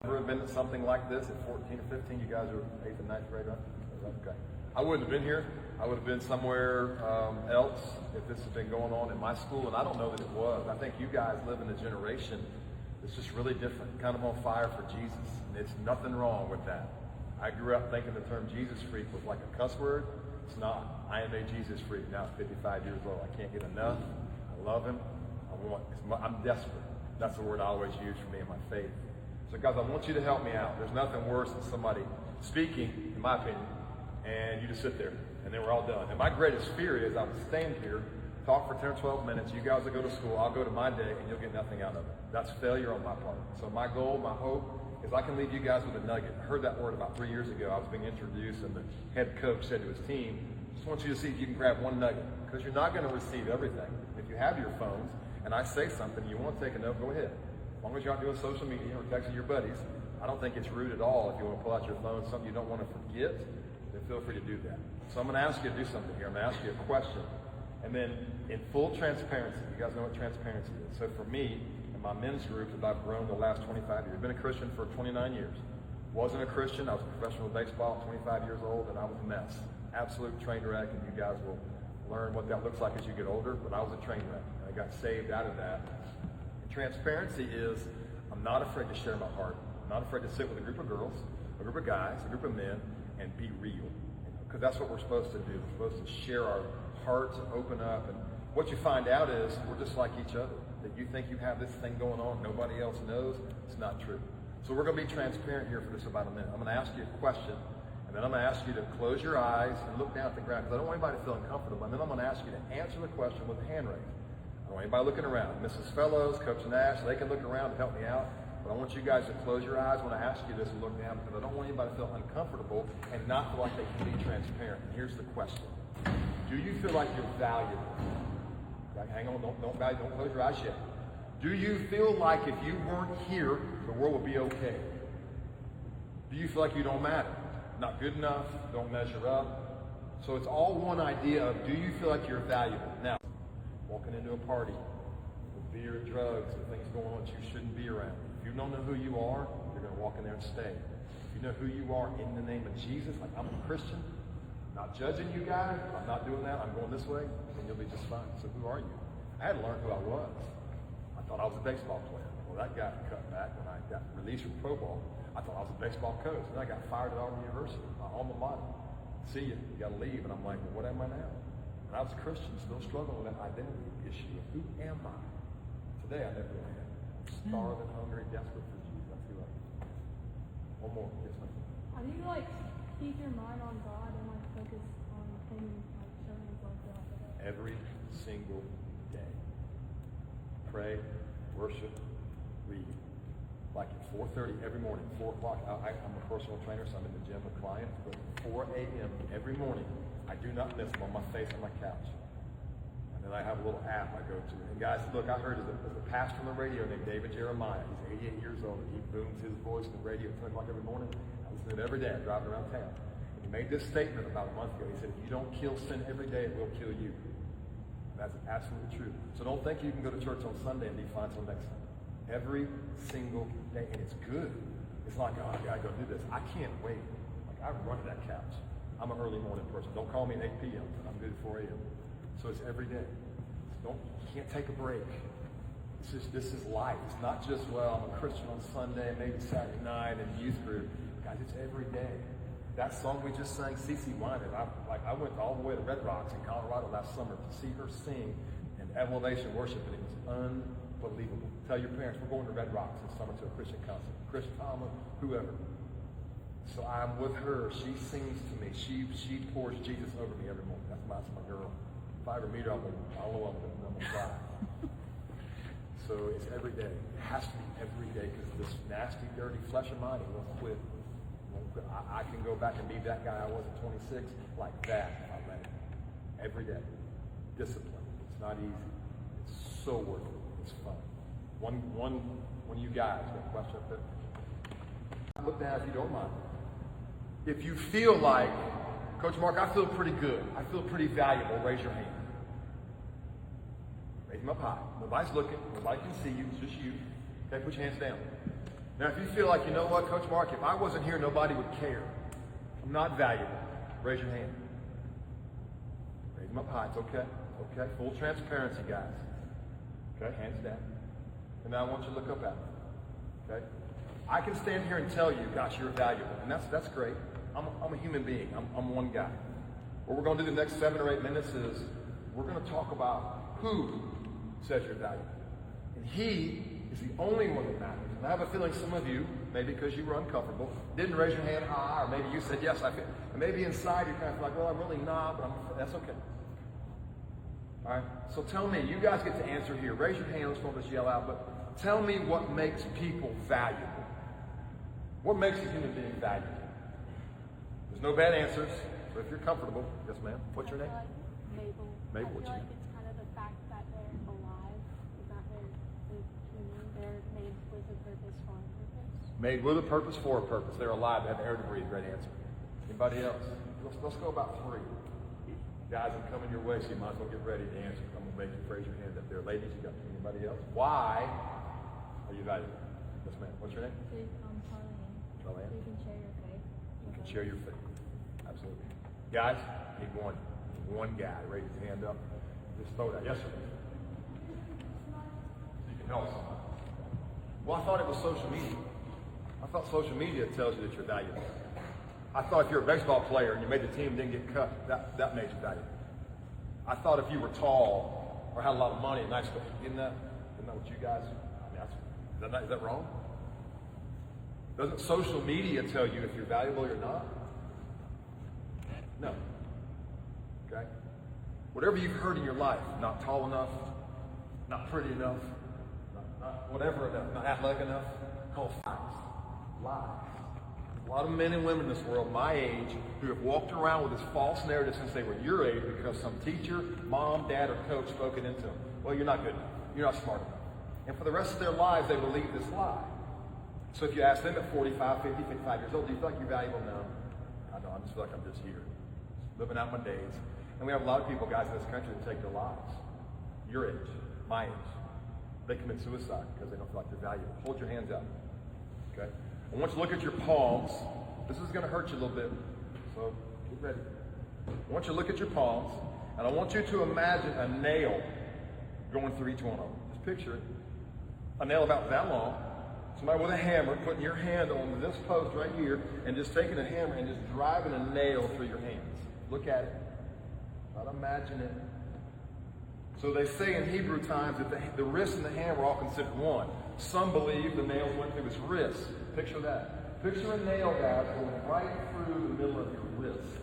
Ever been to something like this at 14 or 15? You guys are 8th and 9th grade, right? Okay. I wouldn't have been here. I would have been somewhere else if this had been going on in my school, and I don't know that it was. I think you guys live in a generation that's just really different, kind of on fire for Jesus, and it's nothing wrong with that. I grew up thinking the term Jesus freak was like a cuss word. It's not. I am a Jesus freak now at 55 years old. I can't get enough. I love him. I'm desperate. That's the word I always use for me in my faith. So guys, I want you to help me out. There's nothing worse than somebody speaking, in my opinion, and you just sit there, and then we're all done. And my greatest fear is I would stand here, talk for 10 or 12 minutes, you guys will go to school, I'll go to my day, and you'll get nothing out of it. That's failure on my part. So my goal, my hope, is I can leave you guys with a nugget. I heard that word about 3 years ago. I was being introduced, and the head coach said to his team, just want you to see if you can grab one nugget, because you're not going to receive everything. If you have your phones, and I say something, you want to take a note, go ahead. As long as you're not doing social media or texting your buddies, I don't think it's rude at all if you want to pull out your phone, something you don't want to forget, then feel free to do that. So I'm going to ask you to do something here. I'm going to ask you a question. And then in full transparency, you guys know what transparency is. So for me, in my men's group that I've grown the last 25 years, I've been a Christian for 29 years. Wasn't a Christian, I was a professional baseball at 25 years old, and I was a mess. Absolute train wreck, and you guys will learn what that looks like as you get older, but I was a train wreck. I got saved out of that. Transparency is, I'm not afraid to share my heart. I'm not afraid to sit with a group of girls, a group of guys, a group of men, and be real. Because that's what we're supposed to do. We're supposed to share our hearts and open up. And what you find out is we're just like each other. That you think you have this thing going on, nobody else knows. It's not true. So we're going to be transparent here for just about a minute. I'm going to ask you a question, and then I'm going to ask you to close your eyes and look down at the ground, because I don't want anybody to feel uncomfortable. And then I'm going to ask you to answer the question with a hand raise. I don't want anybody looking around. Mrs. Fellows, Coach Nash, they can look around and help me out. But I want you guys to close your eyes when I ask you this and look down, because I don't want anybody to feel uncomfortable and not feel like they can be transparent. And here's the question. Do you feel like you're valuable? Okay, hang on, don't close your eyes yet. Do you feel like if you weren't here, the world would be okay? Do you feel like you don't matter? Not good enough, don't measure up? So it's all one idea of, do you feel like you're valuable? Now, walking into a party with beer and drugs and things going on that you shouldn't be around. If you don't know who you are, you're going to walk in there and stay. If you know who you are in the name of Jesus, like I'm a Christian, not judging you guys, I'm not doing that, I'm going this way, then you'll be just fine. So who are you? I had to learn who I was. I thought I was a baseball player. Well, that got cut back when I got released from pro ball. I thought I was a baseball coach. Then I got fired at Auburn University, my alma mater. See you got to leave. And I'm like, well, what am I now? And I was a Christian, still struggling with that identity issue of who am I? Today, I know who I am. Starving, hungry, desperate for Jesus. That's who I am. One more. Yes, ma'am. How do you keep your mind on God and focus on Him, showing His love throughout the day? Every single day. Pray, worship, read. Like at 4:30 every morning, 4 o'clock. I'm a personal trainer, so I'm in the gym with clients. But at 4 a.m. every morning, I do not miss them on my face on my couch. And then I have a little app I go to. And guys, look, I heard there's a pastor on the radio named David Jeremiah. He's 88 years old, and he booms his voice in the radio at 10 o'clock every morning. I listen to it every day. I'm driving around town. And he made this statement about a month ago. He said, if you don't kill sin every day, it will kill you. And that's absolutely true. So don't think you can go to church on Sunday and be fine till next Sunday. Every single day. And it's good. It's like, oh, I got to go do this. I can't wait. Like, I run to that couch. I'm an early morning person. Don't call me at 8 p.m. I'm good at 4 a.m. So it's every day. You can't take a break. This is life. It's not just, well, I'm a Christian on Sunday, maybe Saturday night in youth group. Guys, it's every day. That song we just sang, CeCe Winans, I went all the way to Red Rocks in Colorado last summer to see her sing in Elevation Worship, and it was unbelievable. Tell your parents, we're going to Red Rocks this summer to a Christian concert. Chris Tomlin, whoever. So I'm with her. She sings to me. She pours Jesus over me every morning. That's my girl. If I ever meet her, I'm going to cry. So it's every day. It has to be every day, because this nasty, dirty flesh of mine, it won't quit. I can go back and be that guy I was at 26 like that if I let it. Every day. Discipline. It's not easy. It's so worth it. It's fun. One of you guys got a question up there? Look down if you don't mind. If you feel like, Coach Mark, I feel pretty good. I feel pretty valuable, raise your hand. Raise them up high. Nobody's looking. Nobody can see you. It's just you. Okay, put your hands down. Now, if you feel like, you know what, Coach Mark, if I wasn't here, nobody would care. I'm not valuable. Raise your hand. Raise them up high. It's okay. Okay. Full transparency, guys. Okay. Hands down. And now I want you to look up at me. Okay. I can stand here and tell you, gosh, you're valuable. And that's great. I'm a human being. I'm one guy. What we're going to do the next 7 or 8 minutes is we're going to talk about who says you're valuable. And he is the only one that matters. And I have a feeling some of you, maybe because you were uncomfortable, didn't raise your hand high, or maybe you said, yes, I feel. And maybe inside you're kind of like, well, I'm really not, but that's okay. All right? So tell me, you guys get to answer here. Raise your hands, don't just yell out, but tell me what makes people valuable. What makes a human being valuable? There's no bad answers, so if you're comfortable, yes, ma'am. What's your name? Mabel. Mabel, I what's feel your like name? it's kind of the fact that they're alive, that they're human. They're made with a purpose for a purpose. Made with a purpose for a purpose. They're alive. They have the air to breathe. Great answer. Anybody else? Let's go about 3. Guys, I'm coming your way, so you might as well get ready to answer. I'm going to make you raise your hand up there. Ladies, you got anybody else? Why are you valuable? Yes, ma'am. What's your name? Charlene. Charlene. So you can share your faith. You can share your faith. Absolutely. Guys, need one. One guy. Raise his hand up. Just throw that. Yes, sir. So you can help someone. Well, I thought it was social media. I thought social media tells you that you're valuable. I thought if you're a baseball player and you made the team and didn't get cut, that made you valuable. I thought if you were tall or had a lot of money and nice stuff, isn't that what you guys, I mean, is that wrong? Doesn't social media tell you if you're valuable or not? No. Okay? Whatever you've heard in your life, not tall enough, not pretty enough, not whatever enough, not athletic enough, called facts. Lies. A lot of men and women in this world, my age, who have walked around with this false narrative since they were your age because some teacher, mom, dad, or coach spoke it into them. Well, you're not good enough. You're not smart enough. And for the rest of their lives, they believe this lie. So if you ask them at 45, 50, 55 years old, do you feel like you're valuable? No. I know. I just feel like I'm just here, living out my days. And we have a lot of people, guys, in this country that take their lives. Your age, my age. They commit suicide because they don't feel like they're valuable. Hold your hands out. Okay? I want you to look at your palms. This is going to hurt you a little bit, so get ready. I want you to look at your palms, and I want you to imagine a nail going through each one of them. Just picture it. A nail about that long. Somebody with a hammer putting your hand on this post right here and just taking a hammer and just driving a nail through your hands. Look at it. Not imagine it. So they say in Hebrew times that the wrist and the hammer are all considered one. Some believe the nails went through his wrist. Picture that. Picture a nail, guys, going right through the middle of your wrist.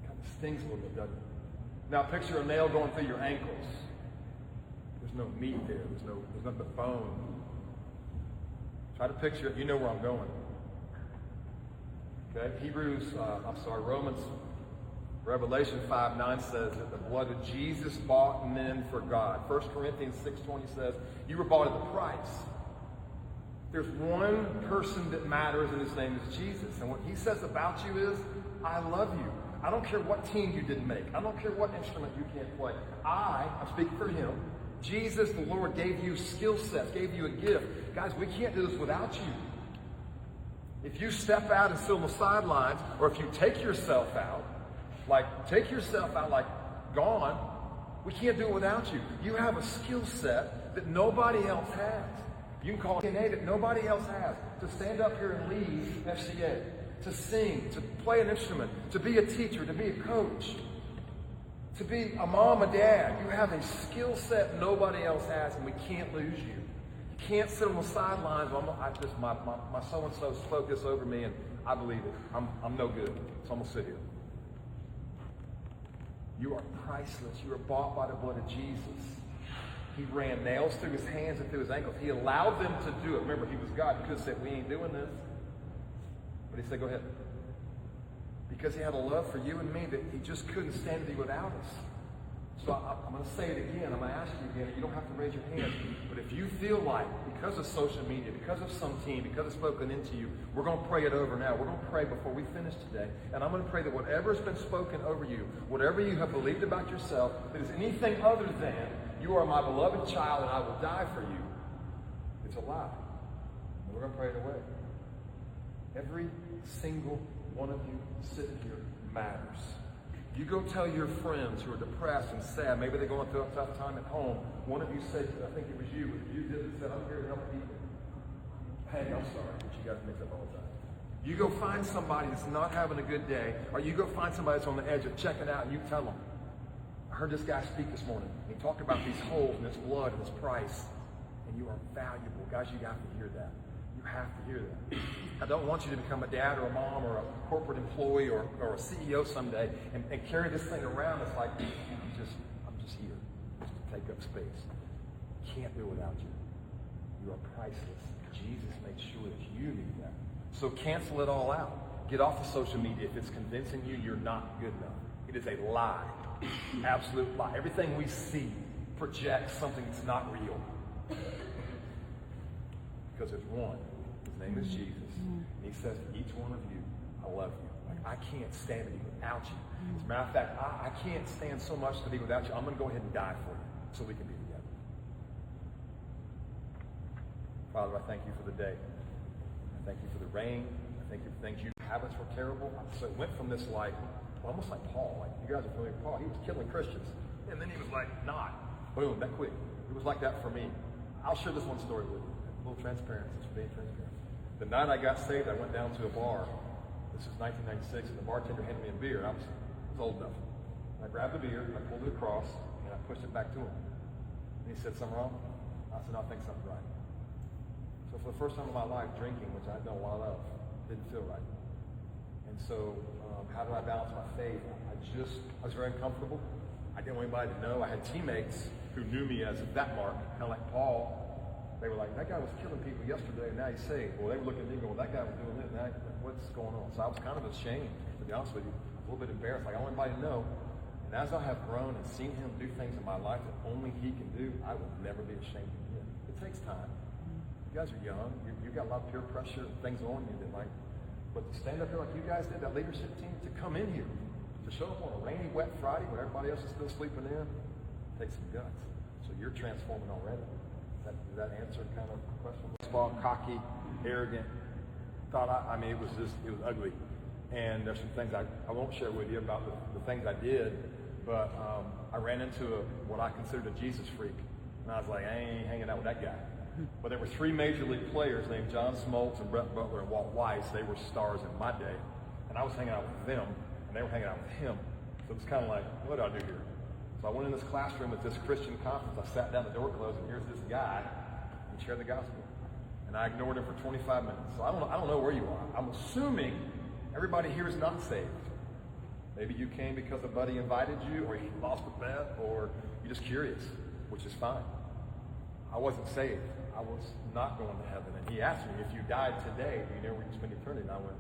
Kind of stings a little bit, doesn't it? Now picture a nail going through your ankles. There's no meat there. There's nothing but bone. Try to picture it. You know where I'm going. Okay? Revelation 5:9 says that the blood of Jesus bought men for God. 1 Corinthians 6:20 says, you were bought at the price. There's one person that matters, and his name is Jesus. And what he says about you is, I love you. I don't care what team you didn't make. I don't care what instrument you can't play. I'm speaking for him. Jesus, the Lord, gave you skill sets, gave you a gift. Guys, we can't do this without you. If you step out and sit on the sidelines, or if you take yourself out like gone, we can't do it without you. You have a skill set that nobody else has. You can call it DNA that nobody else has. To stand up here and lead FCA, to sing, to play an instrument, to be a teacher, to be a coach, to be a mom, a dad. You have a skill set nobody else has, and we can't lose you. You can't sit on the sidelines. My so-and-so spoke this over me, and I believe it. I'm no good, so I'm going to sit here. You are priceless. You are bought by the blood of Jesus. He ran nails through his hands and through his ankles. He allowed them to do it. Remember, he was God. He could have said, we ain't doing this. But he said, go ahead. Because he had a love for you and me that he just couldn't stand to be without us. So I'm going to say it again. I'm going to ask you again. You don't have to raise your hand. But if you feel like, because of social media, because of some team, because it's spoken into you, we're going to pray it over now. We're going to pray before we finish today. And I'm going to pray that whatever has been spoken over you, whatever you have believed about yourself, that is anything other than, you are my beloved child and I will die for you, It's a lie. And we're going to pray it away. Every single one of you sitting here matters. You go tell your friends who are depressed and sad, maybe they're going through a tough time at home. One of you said, I think it was you did it, said, I'm here to help people. Hey, I'm sorry, but you guys mix up all the time. You go find somebody that's not having a good day, or you go find somebody that's on the edge of checking out, and you tell them, I heard this guy speak this morning. He talked about these holes and this blood and this price, and you are valuable. Guys, you have to hear that. You have to hear that. I don't want you to become a dad or a mom or a corporate employee or a CEO someday and carry this thing around. It's like, I'm just here just to take up space. Can't do it without you. You are priceless. Jesus made sure that you knew that. So cancel it all out. Get off of social media if it's convincing you you're not good enough. It is a lie. Absolute lie. Everything we see projects something that's not real. Because there's one. His name is Jesus. And he says to each one of you, I love you. Like, I can't stand to be without you. As a matter of fact, I can't stand so much to be without you. I'm going to go ahead and die for you so we can be together. Father, I thank you for the day. I thank you for the rain. I thank you for things your habits were terrible. So it went from this like, almost like Paul. Like, you guys are familiar with Paul. He was killing Christians. And then he was like, not. Boom, that quick. It was like that for me. I'll share this one story with you. A little transparency, just being transparent. The night I got saved, I went down to a bar. This is 1996, and the bartender handed me a beer. I was old enough. And I grabbed the beer, and I pulled it across, and I pushed it back to him. And he said, something wrong? I said, no, I think something's right. So for the first time in my life, drinking, which I know a lot of, didn't feel right. And so how do I balance my faith? I was very uncomfortable. I didn't want anybody to know. I had teammates who knew me as that Mark, kind of like Paul. They were like, that guy was killing people yesterday, and now he's saved. Well, they were looking at me going, that guy was doing this, now what's going on? So I was kind of ashamed, to be honest with you, a little bit embarrassed. Like, I want everybody to know. And as I have grown and seen him do things in my life that only he can do, I will never be ashamed again. It takes time. You guys are young. You've got a lot of peer pressure and things on you that but to stand up here like you guys did, that leadership team, to come in here, to show up on a rainy, wet Friday when everybody else is still sleeping in, takes some guts. So you're transforming already. Does that answer kind of the question? Baseball, cocky, arrogant. It was ugly. And there's some things I won't share with you about the things I did, but I ran into what I considered a Jesus freak. And I was like, I ain't hanging out with that guy. But there were three major league players named John Smoltz and Brett Butler and Walt Weiss. They were stars in my day. And I was hanging out with them, and they were hanging out with him. So it was kind of like, what do I do here? So I went in this classroom at this Christian conference. I sat down, the door closed, and here's this guy. He shared the gospel. And I ignored him for 25 minutes. So I don't know where you are. I'm assuming everybody here is not saved. Maybe you came because a buddy invited you, or you lost a bet, or you're just curious, which is fine. I wasn't saved. I was not going to heaven. And he asked me, if you died today, do you know where you spend eternity? And I went,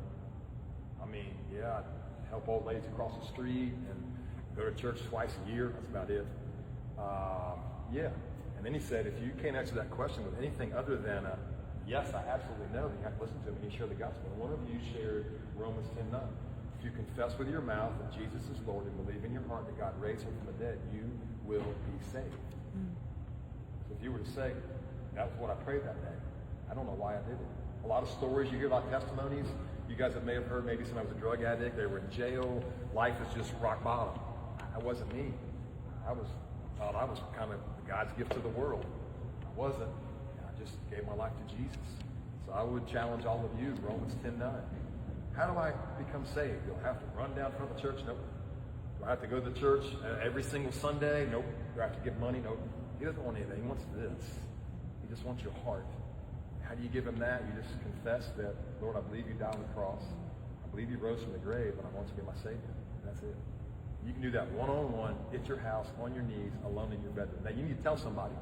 yeah, I'd help old ladies across the street and go to church twice a year. That's about it. Yeah. And then he said, if you can't answer that question with anything other than yes, I absolutely know, then you have to listen to him and he shared the gospel. And one of you shared Romans 10:9. If you confess with your mouth that Jesus is Lord and believe in your heart that God raised him from the dead, you will be saved. So if you were to say, that was what I prayed that day. I don't know why I did it. A lot of stories, you hear a lot of testimonies. You guys may have heard maybe somebody was a drug addict. They were in jail. Life is just rock bottom. That wasn't me. I thought I was kind of God's gift to the world. I wasn't. I just gave my life to Jesus. So I would challenge all of you, Romans 10:9. How do I become saved? Do I have to run down front of the church? Nope. Do I have to go to the church every single Sunday? Nope. Do I have to give money? Nope. He doesn't want anything. He wants this. He just wants your heart. How do you give him that? You just confess that, Lord, I believe you died on the cross. I believe you rose from the grave, and I want you to be my Savior. And that's it. You can do that one-on-one, at your house, on your knees, alone in your bedroom. Now, you need to tell somebody,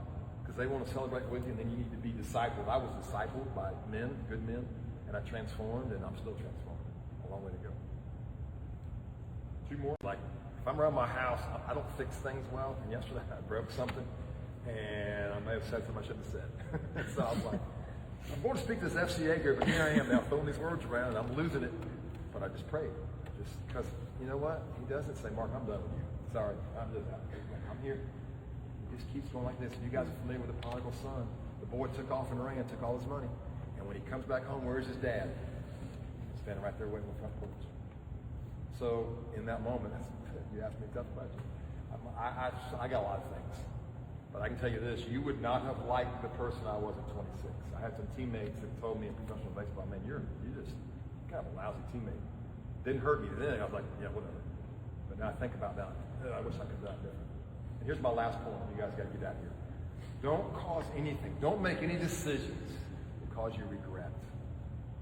because they want to celebrate with you, and then you need to be discipled. I was discipled by men, good men, and I transformed, and I'm still transformed. A long way to go. Two more. Like, if I'm around my house, I don't fix things well, and yesterday I broke something, and I may have said something I shouldn't have said. So I was like, I'm going to speak to this FCA here, but here I am now throwing these words around, and I'm losing it. But I just prayed. Just because, you know what? He doesn't say, Mark, I'm done with you. Sorry, I'm here. It just keeps going like this. You guys are familiar with the prodigal son. The The boy took off and ran, took all his money. And when he comes back home, where's his dad? Standing right there waiting on the front porch. So in that moment, you asked me a tough question. I got a lot of things. But I can tell you this, you would not have liked the person I was at 26. I had some teammates that told me in professional baseball, man, you're just kind of a lousy teammate. Didn't hurt me then. I was like, yeah, whatever. But now I think about that, I wish I could have done different. And here's my last point. You guys got to get out of here. Don't cause anything. Don't make any decisions that cause you regret.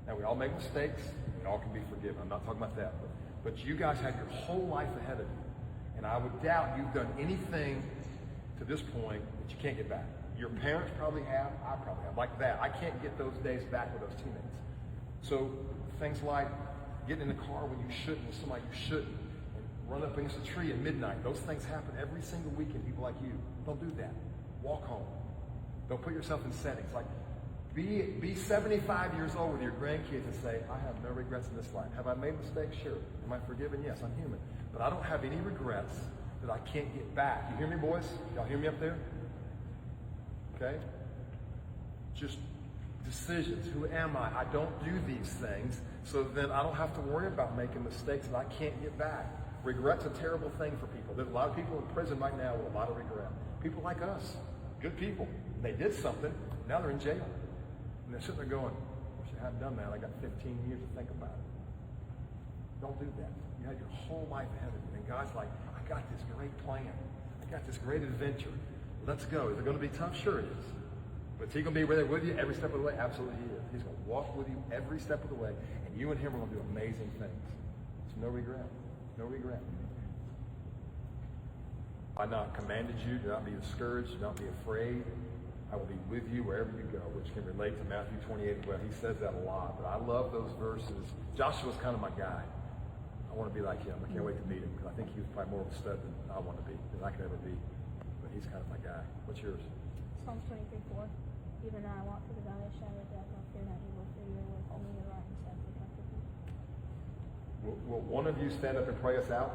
Now, we all make mistakes. We all can be forgiven. I'm not talking about that. But you guys have your whole life ahead of you. And I would doubt you've done anything to this point that you can't get back. Your parents probably have. I probably have. Like that. I can't get those days back with those teammates. So things like getting in the car when you shouldn't with somebody you shouldn't, and run up against a tree at midnight. Those things happen every single weekend. People like you. Don't do that. Walk home. Don't put yourself in settings. Like, be 75 years old with your grandkids and say, I have no regrets in this life. Have I made mistakes? Sure. Am I forgiven? Yes, I'm human. But I don't have any regrets that I can't get back. You hear me, boys? Y'all hear me up there? Okay? Just decisions. Who am I? I don't do these things, so then I don't have to worry about making mistakes that I can't get back. Regret's a terrible thing for people. There's a lot of people in prison right now with a lot of regret. People like us. Good people. They did something. Now they're in jail. And they're sitting there going, wish I hadn't done that. I got 15 years to think about it. Don't do that. You have your whole life ahead of you. And God's like, I got this great plan. I got this great adventure. Let's go. Is it going to be tough? Sure it is. But is he going to be there with you every step of the way? Absolutely he is. He's going to walk with you every step of the way. And you and him are going to do amazing things. It's no regret. No regret. I not commanded you, do not be discouraged, do not be afraid. I will be with you wherever you go, which can relate to Matthew 28 well. He says that a lot, but I love those verses. Joshua's kind of my guy. I want to be like him. I can't wait to meet him because I think he was probably more of a stud than I want to be, than I could ever be. But he's kind of my guy. What's yours? Psalms 23:4. Even though I walk through the valley of shadow of death, I'll fear not evil, for you are with me, your right and staff will comfort me. Will one of you stand up and pray us out?